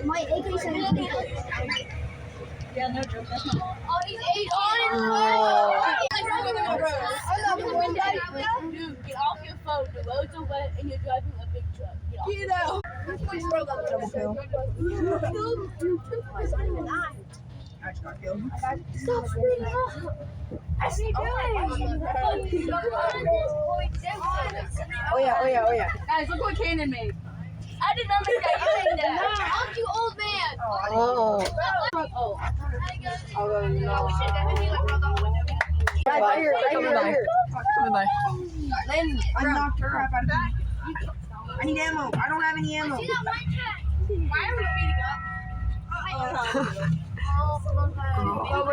My AK-17. Yeah, no joke. That's not. Oh, he's 8. Dude, get off your phone. The roads are wet and you're driving a big truck. Get off. Double kill. I just got killed. Stop speeding up. What are you doing? Oh yeah. Guys, look what Kanan made. I did not make that. You made that. Fuck you, old man. Oh. Oh. Oh no. Guys, Right here. Coming by. Lynn, I knocked her crap out of me. I need ammo. I don't have any ammo. Why are we speeding up? Oh.